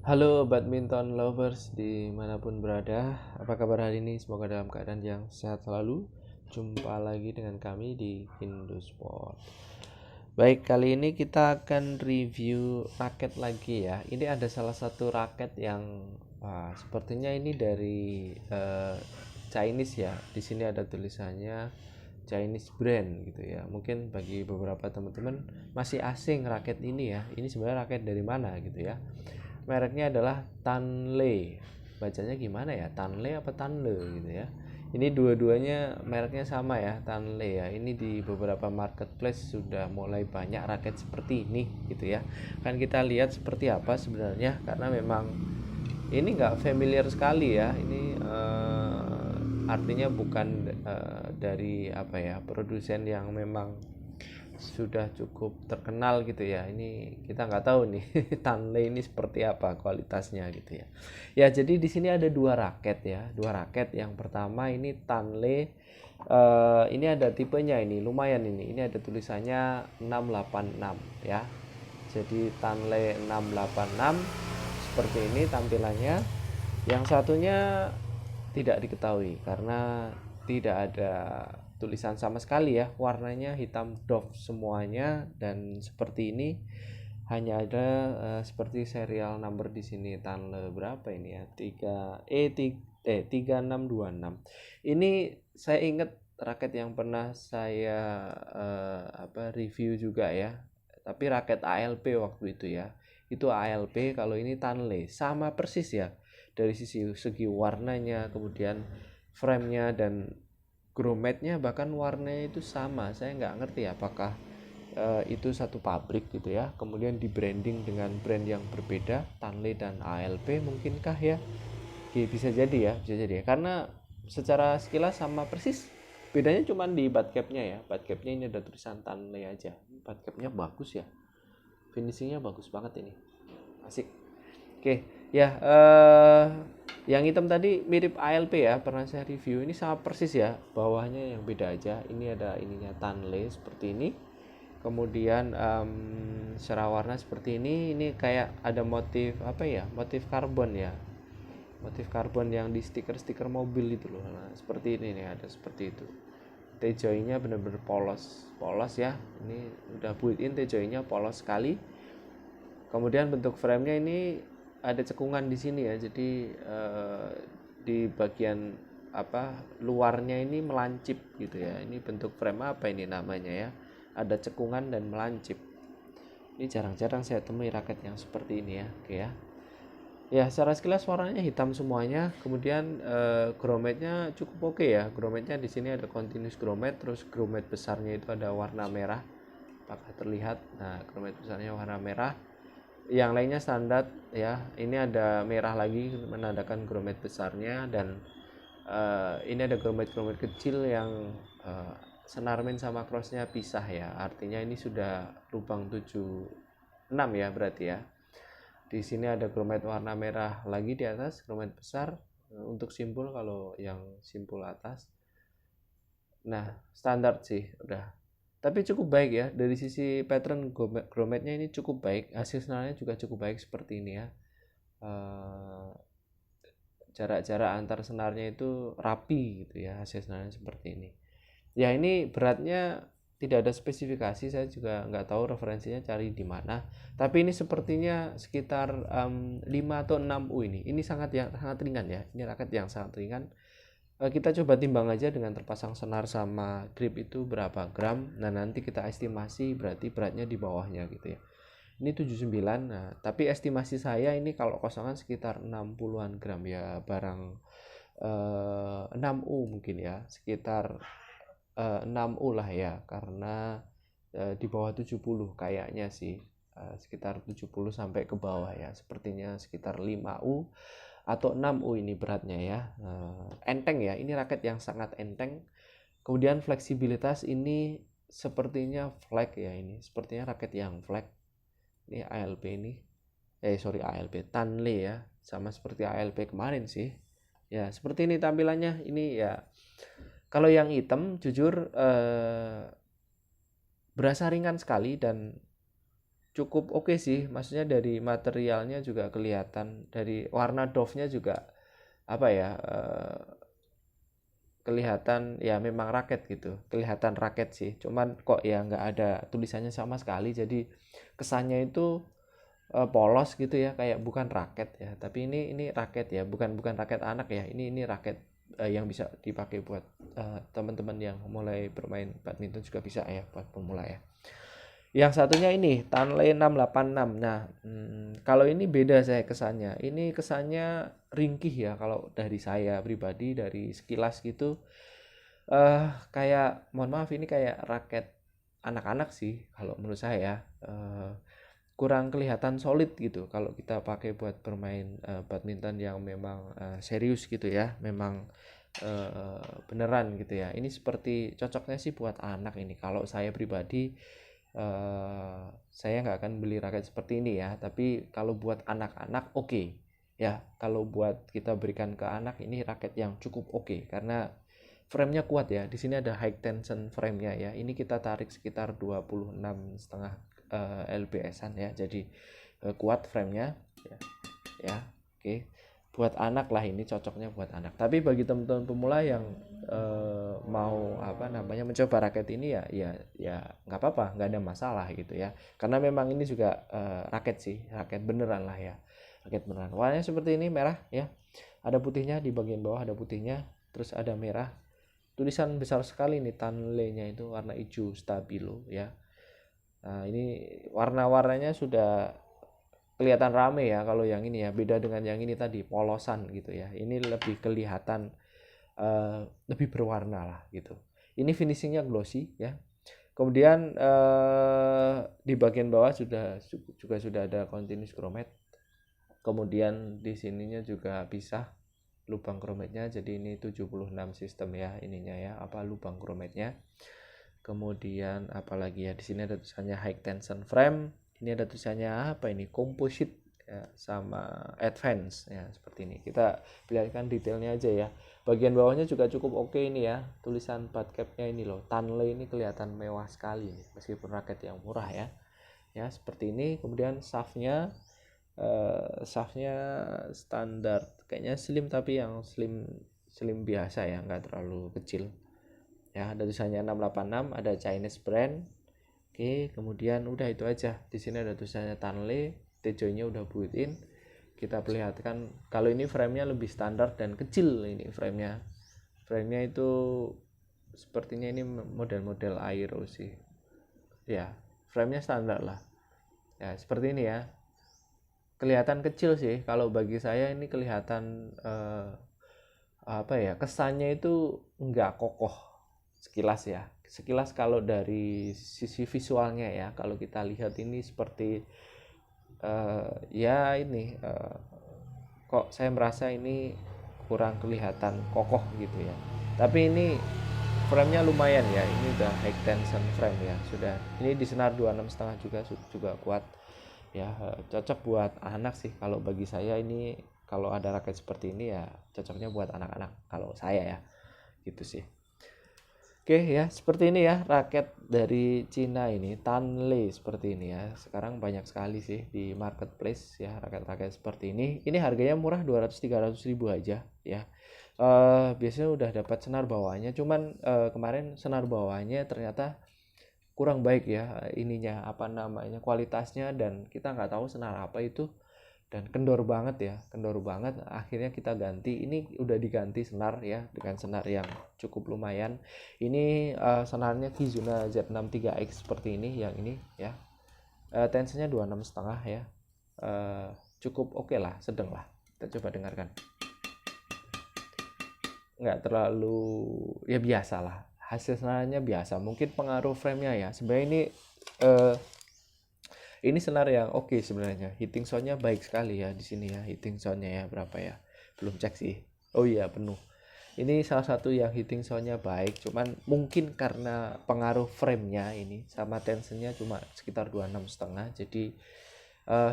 Halo badminton lovers dimanapun berada. Apa kabar hari ini? Semoga dalam keadaan yang sehat selalu. Jumpa lagi dengan kami di Indosport. Baik, kali ini kita akan review raket lagi ya. Ini ada salah satu raket yang sepertinya ini dari Chinese ya. Di sini ada tulisannya Chinese brand gitu ya. Mungkin bagi beberapa teman-teman masih asing raket ini ya. Ini sebenarnya raket dari mana gitu ya. Mereknya adalah Tanle. Bacanya gimana ya? Tanle apa Tanle gitu ya. Ini dua-duanya mereknya sama ya, Tanle ya. Ini di beberapa marketplace sudah mulai banyak raket seperti ini gitu ya. Kan kita lihat seperti apa sebenarnya, karena memang ini nggak familiar sekali ya. Ini artinya bukan dari apa ya, produsen yang memang sudah cukup terkenal gitu ya. Ini kita nggak tahu nih Tanley ini seperti apa kualitasnya gitu ya. Ya, jadi di sini ada dua raket ya, dua raket. Yang pertama ini Tanley, ini ada tipenya, ini lumayan ini ada tulisannya 686 ya. Jadi Tanley 686 seperti ini tampilannya. Yang satunya tidak diketahui karena tidak ada tulisan sama sekali ya, warnanya hitam doff semuanya. Dan seperti ini hanya ada seperti serial number di sini, Tanle berapa ini ya, 3626. Ini saya ingat raket yang pernah saya review juga ya, tapi raket ALP waktu itu ya. Itu ALP, kalau ini Tanle sama persis ya, dari segi warnanya, kemudian framenya dan grommetnya, bahkan warnanya itu sama. Saya nggak ngerti apakah itu satu pabrik gitu ya, kemudian di branding dengan brand yang berbeda, Tanley dan ALP mungkinkah ya. Oke, bisa jadi ya, karena secara sekilas sama persis. Bedanya cuma di butt capnya ya, butt capnya ini ada tulisan Tanley aja. Butt capnya bagus ya, finishingnya bagus banget ini, asik. Oke, ya, yang hitam tadi mirip ALP ya, pernah saya review. Ini sama persis ya, bawahnya yang beda aja. Ini ada ininya Tanley seperti ini. Kemudian secara warna seperti ini. Ini kayak ada motif apa ya? Motif karbon ya. Motif karbon yang di stiker-stiker mobil itu loh. Nah, seperti ini nih, ada seperti itu. T-joinnya benar-benar polos ya. Ini udah built-in T-joinnya, polos sekali. Kemudian bentuk framenya ini ada cekungan di sini ya, jadi di bagian luarnya ini melancip gitu ya. Ini bentuk frame apa ini namanya ya, ada cekungan dan melancip. Ini jarang-jarang saya temui raket yang seperti ini ya. Oke ya. Ya, secara sekilas warnanya hitam semuanya. Kemudian grommetnya cukup oke ya. Grommetnya di sini ada continuous grommet, terus grommet besarnya itu ada warna merah. Apakah terlihat? Nah, grommet besarnya warna merah. Yang lainnya standar ya. Ini ada merah lagi menandakan grommet besarnya, dan ini ada grommet kecil yang senarmen sama crossnya pisah ya. Artinya ini sudah lubang 76 ya berarti ya. Di sini ada grommet warna merah lagi di atas, grommet besar untuk simpul kalau yang simpul atas. Nah, standar sih udah. Tapi cukup baik ya, dari sisi pattern grommetnya ini cukup baik. Hasil senarnya juga cukup baik seperti ini ya. Jarak-jarak antar senarnya itu rapi gitu ya, hasil senarnya seperti ini. Ya, ini beratnya tidak ada spesifikasi, saya juga nggak tahu referensinya, cari di mana. Tapi ini sepertinya sekitar 5 atau 6 U ini. Ini sangat ringan ya. Ini raket yang sangat ringan. Kita coba timbang aja dengan terpasang senar sama grip itu berapa gram. Nah, nanti kita estimasi berarti beratnya di bawahnya gitu ya. Ini 79. Nah, tapi estimasi saya ini kalau kosongan sekitar 60-an gram ya, barang 6U mungkin ya, sekitar 6U lah ya, karena di bawah 70 kayaknya sih, sekitar 70 sampai ke bawah ya, sepertinya sekitar 5U atau 6U ini beratnya ya. Enteng ya, ini raket yang sangat enteng. Kemudian fleksibilitas ini sepertinya flag ya, ini sepertinya raket yang flag. Ini ALP ini, ALP Tanley ya, sama seperti ALP kemarin sih ya. Seperti ini tampilannya ini ya. Kalau yang hitam jujur berasa ringan sekali dan cukup oke sih, maksudnya dari materialnya juga kelihatan, dari warna doff-nya juga apa ya, kelihatan ya memang raket gitu, kelihatan raket sih, cuman kok ya nggak ada tulisannya sama sekali, jadi kesannya itu polos gitu ya, kayak bukan raket ya. Tapi ini raket ya, bukan bukan raket anak ya, ini raket yang bisa dipakai buat teman-teman yang mulai bermain badminton juga bisa ya, buat pemula ya. Yang satunya ini Tanley 686. Nah, kalau ini beda saya kesannya. Ini kesannya ringkih ya kalau dari saya pribadi, dari sekilas gitu. Kayak mohon maaf, ini kayak raket anak-anak sih kalau menurut saya ya. Kurang kelihatan solid gitu kalau kita pakai buat bermain badminton yang memang serius gitu ya, memang beneran gitu ya. Ini seperti cocoknya sih buat anak ini. Kalau saya pribadi, saya nggak akan beli raket seperti ini ya, tapi kalau buat anak-anak oke ya. Kalau buat kita berikan ke anak, ini raket yang cukup oke karena framenya kuat ya. Di sini ada high tension framenya ya. Ini kita tarik sekitar 26,5 lbs-an ya, jadi kuat framenya ya. Oke, buat anak lah, ini cocoknya buat anak. Tapi bagi teman-teman pemula yang mau apa namanya mencoba raket ini ya nggak apa-apa, nggak ada masalah gitu ya, karena memang ini juga raket sih, raket beneran lah ya, raket beneran. Warnanya seperti ini, merah ya, ada putihnya di bagian bawah, ada putihnya, terus ada merah, tulisan besar sekali nih, Tanley-nya itu warna hijau stabilo ya. Nah, ini warna-warnanya sudah kelihatan rame ya kalau yang ini ya, beda dengan yang ini tadi polosan gitu ya. Ini lebih kelihatan lebih berwarna lah gitu. Ini finishingnya glossy ya. Kemudian di bagian bawah juga sudah ada continuous chromate. Kemudian di sininya juga pisah lubang chromate-nya, jadi ini 76 sistem ya ininya ya, apa lubang chromate-nya. Kemudian apalagi ya, di sini ada tulisannya high tension frame. Ini ada tulisannya apa ini, composite ya, sama advance ya, seperti ini. Kita perlihatkan detailnya aja ya. Bagian bawahnya juga cukup oke ini ya. Tulisan bud cap-nya ini loh, Tanley, ini kelihatan mewah sekali nih, meskipun raket yang murah ya. Ya, seperti ini. Kemudian shaftnya standar, kayaknya slim, tapi yang slim biasa ya, nggak terlalu kecil. Ya, ada tulisannya 686, ada Chinese brand. Oke, kemudian udah itu aja. Di sini ada tulisannya Tanley, T-joint-nya udah built-in. Kita perlihatkan kalau ini frame-nya lebih standar dan kecil, ini frame-nya. Frame-nya itu sepertinya ini model-model Aero sih. Ya, frame-nya standar lah. Ya, seperti ini ya. Kelihatan kecil sih kalau bagi saya, ini kelihatan apa ya, kesannya itu nggak kokoh sekilas ya. Sekilas kalau dari sisi visualnya ya, kalau kita lihat ini seperti ya ini kok saya merasa ini kurang kelihatan kokoh gitu ya. Tapi ini frame-nya lumayan ya, ini udah high tension frame ya, sudah ini di senar 26,5 juga kuat ya. Cocok buat anak sih kalau bagi saya. Ini kalau ada raket seperti ini ya cocoknya buat anak-anak kalau saya ya, gitu sih. Oke ya, seperti ini ya raket dari Cina ini, Tanley seperti ini ya. Sekarang banyak sekali sih di marketplace ya raket-raket seperti ini. Ini harganya murah, 200-300 ribu aja ya. Biasanya udah dapat senar bawahnya, cuman kemarin senar bawahnya ternyata kurang baik ya, ininya apa namanya, kualitasnya, dan kita nggak tahu senar apa itu, dan kendor banget. Akhirnya kita ganti. Ini udah diganti senar ya, dengan senar yang cukup lumayan. Ini senarnya Kizuna Z63X seperti ini, yang ini ya. Tensinya 26,5 ya. Cukup oke lah, sedang lah. Kita coba dengarkan. Nggak terlalu, ya biasa lah, hasil senarnya biasa. Mungkin pengaruh framenya ya. Sebenarnya ini senar yang oke sebenarnya. Hitting sound-nya baik sekali ya di sini ya. Hitting sound-nya ya berapa ya? Belum cek sih. Oh iya, penuh. Ini salah satu yang hitting sound-nya baik. Cuman mungkin karena pengaruh frame-nya ini sama tensionnya cuma sekitar 26,5. Jadi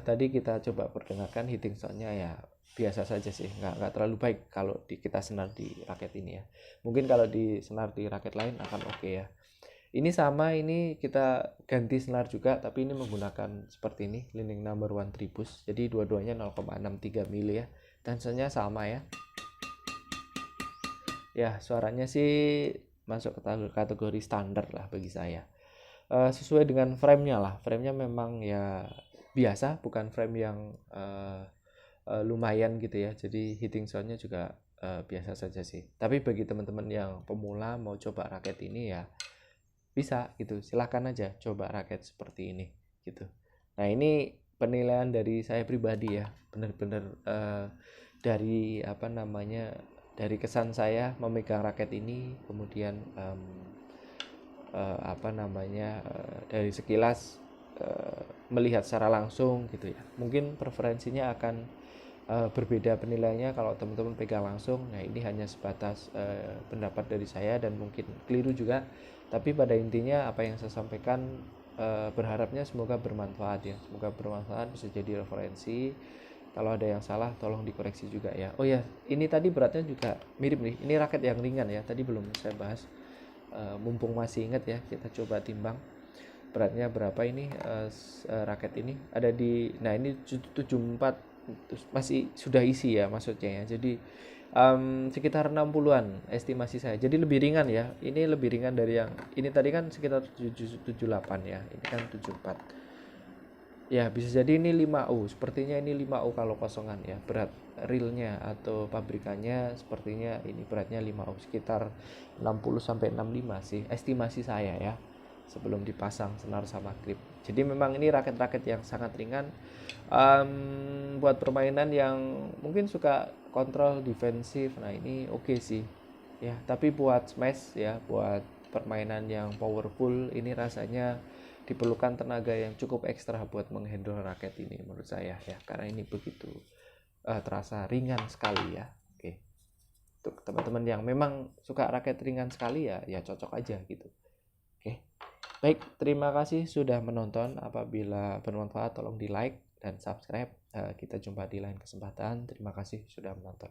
tadi kita coba perdengarkan, hitting sound-nya ya biasa saja sih. Nggak terlalu baik kalau kita senar di raket ini ya. Mungkin kalau di senar di raket lain akan oke ya. Ini sama, ini kita ganti senar juga, tapi ini menggunakan seperti ini, Lining number 1 tribus. Jadi dua-duanya 0,63 mili ya. Tensionnya sama ya. Ya, suaranya sih masuk ke kategori standar lah bagi saya. Sesuai dengan frame-nya lah. Frame-nya memang ya biasa, bukan frame yang lumayan gitu ya. Jadi hitting sound-nya juga biasa saja sih. Tapi bagi teman-teman yang pemula mau coba raket ini ya bisa gitu, silahkan aja coba raket seperti ini gitu. Nah ini penilaian dari saya pribadi ya, benar-benar dari apa namanya, dari kesan saya memegang raket ini, kemudian apa namanya, dari sekilas melihat secara langsung gitu ya, mungkin preferensinya akan berbeda penilaiannya kalau teman-teman pegang langsung. Nah ini hanya sebatas pendapat dari saya dan mungkin keliru juga, tapi pada intinya apa yang saya sampaikan berharapnya semoga bermanfaat ya, semoga bermanfaat, bisa jadi referensi. Kalau ada yang salah tolong dikoreksi juga ya. Oh ya, ini tadi beratnya juga mirip nih, ini raket yang ringan ya, tadi belum saya bahas. Mumpung masih ingat ya, kita coba timbang beratnya berapa ini. Raket ini ada di, nah ini 74, masih sudah isi ya maksudnya ya. Jadi sekitar 60-an estimasi saya. Jadi lebih ringan ya. Ini lebih ringan dari yang ini tadi kan sekitar 78 ya. Ini kan 74. Ya, bisa jadi ini 5U. Sepertinya ini 5U kalau kosongan ya. Berat realnya atau pabrikannya sepertinya ini beratnya 5U, sekitar 60 sampai 65 sih estimasi saya ya, sebelum dipasang senar sama grip. Jadi memang ini raket-raket yang sangat ringan buat permainan yang mungkin suka kontrol defensif. Nah, ini oke sih. Ya, tapi buat smash ya, buat permainan yang powerful ini rasanya diperlukan tenaga yang cukup ekstra buat menghandle raket ini menurut saya ya, karena ini begitu terasa ringan sekali ya. Oke, untuk teman-teman yang memang suka raket ringan sekali ya, ya cocok aja gitu. Oke, baik, terima kasih sudah menonton. Apabila bermanfaat tolong di like dan subscribe. Kita jumpa di lain kesempatan. Terima kasih sudah menonton.